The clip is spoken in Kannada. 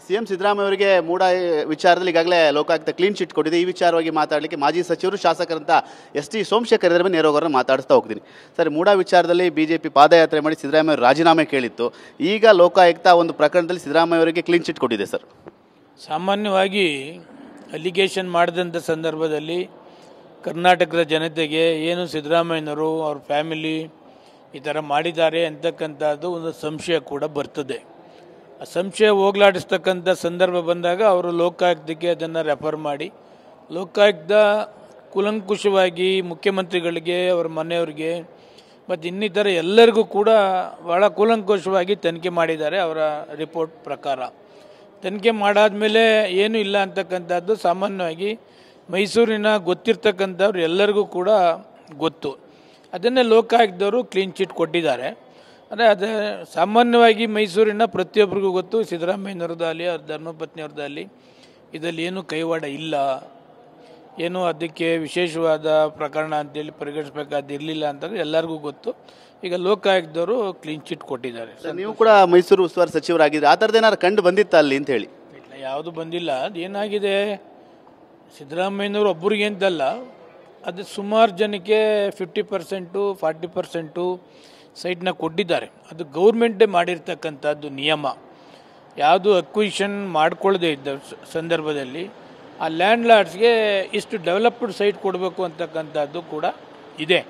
ಸಿಎಂ ಸಿದ್ದರಾಮಯ್ಯ ಅವರಿಗೆ ಮೂಡ ವಿಚಾರದಲ್ಲಿ ಈಗಾಗಲೇ ಲೋಕಾಯುಕ್ತ ಕ್ಲೀನ್ ಚಿಟ್ ಕೊಟ್ಟಿದೆ. ಈ ವಿಚಾರವಾಗಿ ಮಾತಾಡಲಿಕ್ಕೆ ಮಾಜಿ ಸಚಿವರು ಶಾಸಕರಂತ ಎಸ್ ಟಿ ಸೋಮಶೇಖರ್ ಇದ್ರ ಮೇಲೆ ನೇರವಾಗಿ ಮಾತಾಡಿಸ್ತಾ ಹೋಗ್ತೀನಿ. ಸರ್, ಮೂಡ ವಿಚಾರದಲ್ಲಿ ಬಿಜೆಪಿ ಪಾದಯಾತ್ರೆ ಮಾಡಿ ಸಿದ್ದರಾಮಯ್ಯ ರಾಜೀನಾಮೆ ಕೇಳಿತ್ತು. ಈಗ ಲೋಕಾಯುಕ್ತ ಒಂದು ಪ್ರಕರಣದಲ್ಲಿ ಸಿದ್ದರಾಮಯ್ಯ ಅವರಿಗೆ ಕ್ಲೀನ್ ಚಿಟ್ ಕೊಟ್ಟಿದೆ. ಸರ್, ಸಾಮಾನ್ಯವಾಗಿ ಅಲಿಗೇಷನ್ ಮಾಡಿದಂಥ ಸಂದರ್ಭದಲ್ಲಿ ಕರ್ನಾಟಕದ ಜನತೆಗೆ ಏನು ಸಿದ್ದರಾಮಯ್ಯನವರು ಅವ್ರ ಫ್ಯಾಮಿಲಿ ಈ ಥರ ಮಾಡಿದ್ದಾರೆ ಅಂತಕ್ಕಂಥದ್ದು ಒಂದು ಸಂಶಯ ಕೂಡ ಬರ್ತದೆ. ಆ ಸಂಶಯ ಹೋಗಲಾಡಿಸ್ತಕ್ಕಂಥ ಸಂದರ್ಭ ಬಂದಾಗ ಅವರು ಲೋಕಾಯುಕ್ತಕ್ಕೆ ಅದನ್ನು ರೆಫರ್ ಮಾಡಿ ಲೋಕಾಯುಕ್ತ ಕೂಲಂಕುಷವಾಗಿ ಮುಖ್ಯಮಂತ್ರಿಗಳಿಗೆ ಅವರ ಮನೆಯವರಿಗೆ ಮತ್ತು ಇನ್ನಿತರ ಎಲ್ಲರಿಗೂ ಕೂಡ ಭಾಳ ಕೂಲಂಕುಷವಾಗಿ ತನಿಖೆ ಮಾಡಿದ್ದಾರೆ. ಅವರ ರಿಪೋರ್ಟ್ ಪ್ರಕಾರ ತನಿಖೆ ಮಾಡಾದ್ಮೇಲೆ ಏನೂ ಇಲ್ಲ ಅಂತಕ್ಕಂಥದ್ದು ಸಾಮಾನ್ಯವಾಗಿ ಮೈಸೂರಿನ ಗೊತ್ತಿರ್ತಕ್ಕಂಥವ್ರು ಎಲ್ಲರಿಗೂ ಕೂಡ ಗೊತ್ತು. ಅದನ್ನೇ ಲೋಕಾಯುಕ್ತದವರು ಕ್ಲೀನ್ ಚಿಟ್ ಕೊಟ್ಟಿದ್ದಾರೆ. ಅಂದರೆ ಅದು ಸಾಮಾನ್ಯವಾಗಿ ಮೈಸೂರಿನ ಪ್ರತಿಯೊಬ್ಬರಿಗೂ ಗೊತ್ತು, ಸಿದ್ದರಾಮಯ್ಯನವ್ರದ್ದಾಗಲಿ ಅವ್ರ ಧರ್ಮಪತ್ನಿಯವ್ರದ್ದಾಗಲಿ ಇದರಲ್ಲಿ ಏನೂ ಕೈವಾಡ ಇಲ್ಲ, ಏನು ಅದಕ್ಕೆ ವಿಶೇಷವಾದ ಪ್ರಕರಣ ಅಂತೇಳಿ ಪರಿಗಣಿಸಬೇಕಾದಿರಲಿಲ್ಲ ಅಂತಂದರೆ ಎಲ್ಲರಿಗೂ ಗೊತ್ತು. ಈಗ ಲೋಕಾಯುಕ್ತದವರು ಕ್ಲೀನ್ ಚಿಟ್ ಕೊಟ್ಟಿದ್ದಾರೆ. ನೀವು ಕೂಡ ಮೈಸೂರು ಉಸ್ತುವಾರಿ ಸಚಿವರಾಗಿದ್ದರೆ ಆ ಥರದ್ದು ಏನಾದ್ರು ಕಂಡು ಬಂದಿತ್ತ ಅಲ್ಲಿ ಅಂತ ಹೇಳಿ? ಇಲ್ಲ, ಯಾವುದು ಬಂದಿಲ್ಲ. ಅದು ಏನಾಗಿದೆ, ಸಿದ್ದರಾಮಯ್ಯನವರು ಒಬ್ಬರಿಗೆ ಅಂತಲ್ಲ, ಅದು ಸುಮಾರು ಜನಕ್ಕೆ 50% 40% ಸೈಟ್ನ ಕೊಟ್ಟಿದ್ದಾರೆ. ಅದು ಗೌರ್ಮೆಂಟೇ ಮಾಡಿರ್ತಕ್ಕಂಥದ್ದು ನಿಯಮ. ಯಾವುದು ಅಕ್ವಿಷನ್ ಮಾಡ್ಕೊಳ್ಳದೆ ಇದ್ದ ಸಂದರ್ಭದಲ್ಲಿ ಆ ಲ್ಯಾಂಡ್ ಲಾರ್ಡ್ಸ್ಗೆ ಇಷ್ಟು ಡೆವಲಪ್ಡ್ ಸೈಟ್ ಕೊಡಬೇಕು ಅಂತಕ್ಕಂಥದ್ದು ಕೂಡ ಇದೆ.